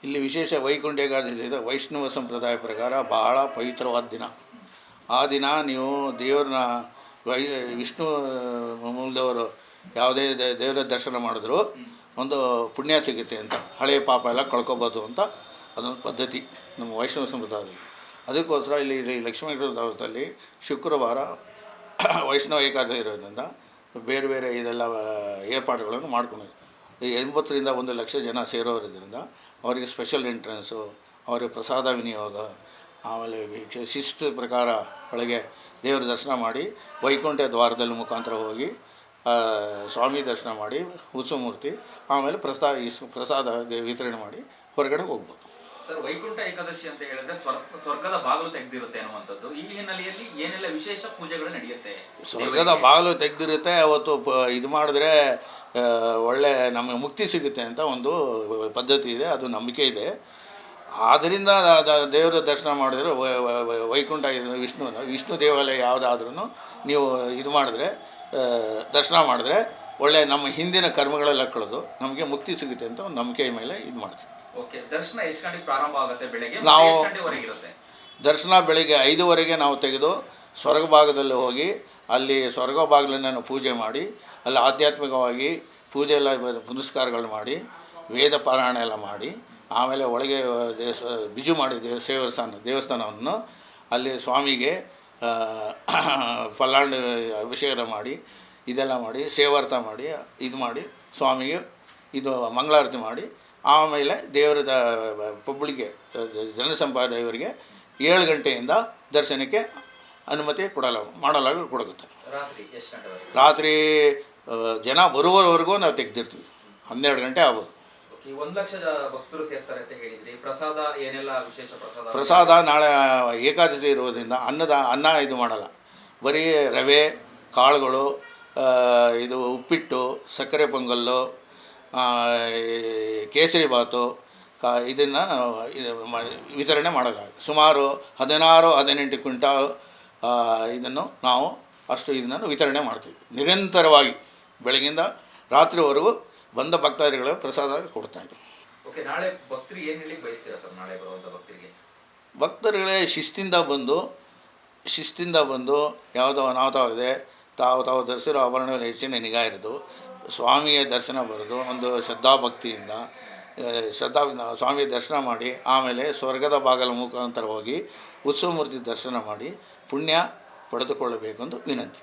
ಇಲ್ಲಿ ವಿಶೇಷ ವೈಕುಂಠ ಏಕಾದಶಿ ವೈಷ್ಣವ ಸಂಪ್ರದಾಯ ಪ್ರಕಾರ ಬಹಳ ಪವಿತ್ರವಾದ ದಿನ. ಆ ದಿನ ನೀವು ದೇವ್ರನ್ನ ವಿಷ್ಣು ಮೂಲದವರು ಯಾವುದೇ ದೇವರ ದರ್ಶನ ಮಾಡಿದ್ರು ಒಂದು ಪುಣ್ಯ ಸಿಗುತ್ತೆ ಅಂತ, ಹಳೆಯ ಪಾಪ ಎಲ್ಲ ಕಳ್ಕೊಬೋದು ಅಂತ ಅದೊಂದು ಪದ್ಧತಿ ನಮ್ಮ ವೈಷ್ಣವ ಸಂಪ್ರದಾಯದಲ್ಲಿ. ಅದಕ್ಕೋಸ್ಕರ ಇಲ್ಲಿ ಲಕ್ಷ್ಮೇಶ್ವರ ದೇವಸ್ಥಾನದಲ್ಲಿ ಶುಕ್ರವಾರ ವೈಷ್ಣವ ಏಕಾದಶಿ ಇರೋದ್ರಿಂದ ಬೇರೆ ಬೇರೆ ಇದೆಲ್ಲ ಏರ್ಪಾಡುಗಳನ್ನು ಮಾಡ್ಕೊಂಡಿದ್ವಿ. 80ರಿಂದ 1 ಲಕ್ಷ ಜನ ಸೇರೋದ್ರಿಂದ ಅವರಿಗೆ ಸ್ಪೆಷಲ್ ಎಂಟ್ರೆನ್ಸು, ಅವರಿಗೆ ಪ್ರಸಾದ ವಿನಿಯೋಗ, ಆಮೇಲೆ ಶಿಸ್ತು ಪ್ರಕಾರ ಒಳಗೆ ದೇವರ ದರ್ಶನ ಮಾಡಿ ವೈಕುಂಠ ದ್ವಾರದಲ್ಲಿ ಮುಖಾಂತರ ಹೋಗಿ ಸ್ವಾಮಿ ದರ್ಶನ ಮಾಡಿ ಉತ್ಸವ ಮೂರ್ತಿ ಆಮೇಲೆ ಪ್ರಸಾದ ವಿತರಣೆ ಮಾಡಿ ಹೊರಗಡೆ ಹೋಗ್ಬೋದು. ಸರ್, ವೈಕುಂಠ ಏಕಾದಶಿ ಅಂತ ಹೇಳಿದ್ರೆ ಸ್ವರ್ಗದ ಬಾಗಿಲು ತೆಗೆದಿರುತ್ತೆ ಅನ್ನುವಂಥದ್ದು. ಈ ಹಿನ್ನೆಲೆಯಲ್ಲಿ ಏನೆಲ್ಲ ವಿಶೇಷ ಪೂಜೆಗಳು ನಡೆಯುತ್ತೆ? ಸ್ವರ್ಗದ ಬಾಗಿಲು ತೆಗೆದಿರುತ್ತೆ. ಅವತ್ತು ಇದು ಮಾಡಿದ್ರೆ ಒಳ್ಳೆ ನಮಗೆ ಮುಕ್ತಿ ಸಿಗುತ್ತೆ ಅಂತ ಒಂದು ಪದ್ಧತಿ ಇದೆ, ಅದು ನಂಬಿಕೆ ಇದೆ. ಆದ್ದರಿಂದ ದೇವರ ದರ್ಶನ ಮಾಡಿದ್ರೆ ವೈಕುಂಠ ವಿಷ್ಣು ದೇವಾಲಯ ಯಾವುದಾದ್ರೂ ನೀವು ಇದು ಮಾಡಿದ್ರೆ ದರ್ಶನ ಮಾಡಿದ್ರೆ ಒಳ್ಳೆ ನಮ್ಮ ಹಿಂದಿನ ಕರ್ಮಗಳೆಲ್ಲ ಕಳೆದು ನಮಗೆ ಮುಕ್ತಿ ಸಿಗುತ್ತೆ ಅಂತ ಒಂದು ನಂಬಿಕೆ ಮೇಲೆ ಇದು ಮಾಡ್ತೀವಿ. ಓಕೆ, ದರ್ಶನ ಎಷ್ಟು ಗಂಟೆಗೆ ಪ್ರಾರಂಭ ಆಗುತ್ತೆ? ಬೆಳಗ್ಗೆ ನಾವು ಇರುತ್ತೆ ದರ್ಶನ ಬೆಳಿಗ್ಗೆ 5ವರೆಗೆ ನಾವು ತೆಗೆದು ಸ್ವರ್ಗ ಭಾಗದಲ್ಲಿ ಹೋಗಿ ಅಲ್ಲಿ ಸ್ವರ್ಗ ಬಾಗಿಲನ್ನು ಪೂಜೆ ಮಾಡಿ ಅಲ್ಲಿ ಆಧ್ಯಾತ್ಮಿಕವಾಗಿ ಪೂಜೆ ಎಲ್ಲ ಪುನಸ್ಕಾರಗಳು ಮಾಡಿ ವೇದ ಪಾರಾಯಣ ಎಲ್ಲ ಮಾಡಿ ಆಮೇಲೆ ಒಳಗೆ ಬಿಜು ಮಾಡಿ ದೇವಸ್ಥಾನವನ್ನು ಅಲ್ಲಿ ಸ್ವಾಮಿಗೆ ಫಲಾಂಡ ಅಭಿಷೇಕ ಮಾಡಿ ಇದೆಲ್ಲ ಮಾಡಿ ಸೇವಾರ್ಥ ಮಾಡಿ ಇದು ಮಾಡಿ ಸ್ವಾಮಿಗೆ ಇದು ಮಂಗಳಾರತಿ ಮಾಡಿ ಆಮೇಲೆ ದೇವರದ ಪಬ್ಲಿಕ್ಗೆ ಜನಸಂಪಾದನೆಯವರಿಗೆ 7 ಗಂಟೆಯಿಂದ ದರ್ಶನಕ್ಕೆ ಅನುಮತಿ ಕೊಡುತ್ತೆ. ರಾತ್ರಿ ಜನ ಬರುವವರೆಗೂ ನಾವು ತೆಗೆದಿರ್ತೀವಿ. 12 ಗಂಟೆ ಆಗ್ಬೋದು. 1 ಲಕ್ಷ ಭಕ್ತರು ಸೇರ್ತಾರೆ ಅಂತ ಹೇಳಿದ್ರಿ. ಪ್ರಸಾದ ಏನೆಲ್ಲ ವಿಶೇಷ? ಪ್ರಸಾದ ನಾಳೆ ಏಕಾದಶಿ ಇರೋದ್ರಿಂದ ಅನ್ನ ಇದು ಮಾಡಲ್ಲ. ಬರೀ ರವೆ, ಕಾಳುಗಳು, ಇದು ಉಪ್ಪಿಟ್ಟು, ಸಕ್ಕರೆ ಪೊಂಗಲ್ಲು, ಕೇಸರಿ ಬಾತು ಇದನ್ನು ವಿತರಣೆ ಮಾಡಲಾಗುತ್ತೆ. ಸುಮಾರು 16-18 ಕ್ವಿಂಟಾಲ್ ಇದನ್ನು ನಾವು ಇದನ್ನು ವಿತರಣೆ ಮಾಡ್ತೀವಿ. ನಿರಂತರವಾಗಿ ಬೆಳಗಿಂದ ರಾತ್ರಿವರೆಗೂ ಬಂದ ಭಕ್ತಾದಿಗಳ ಪ್ರಸಾದ ಕೊಡ್ತಾಯಿದ್ವಿ. ಓಕೆ, ನಾಳೆ ಭಕ್ತರು ಏನು ಹೇಳಿ ಬಯಸ್ತೀರಾ ಸರ್? ನಾಳೆ ಬರುವಂಥ ಭಕ್ತರುಗಳೇ ಶಿಸ್ತಿಂದ ಬಂದು ಯಾವುದೋ ಅನಾಹುತವಿದೆ ತಾವು ಧರಿಸಿರೋ ಆಭರಣಗಳ ಹೆಚ್ಚಿನ ನಿಗಾ ಇರೋದು, ಸ್ವಾಮಿಯ ದರ್ಶನ ಬರೋದು ಒಂದು ಶ್ರದ್ಧಾಭಕ್ತಿಯಿಂದ ಸ್ವಾಮಿಯ ದರ್ಶನ ಮಾಡಿ ಆಮೇಲೆ ಸ್ವರ್ಗದ ಬಾಗಿಲ ಮುಖಾಂತರ ಹೋಗಿ ಉತ್ಸವ ಮೂರ್ತಿ ದರ್ಶನ ಮಾಡಿ ಪುಣ್ಯ ಪಡೆದುಕೊಳ್ಳಬೇಕೆಂದು ವಿನಂತಿ.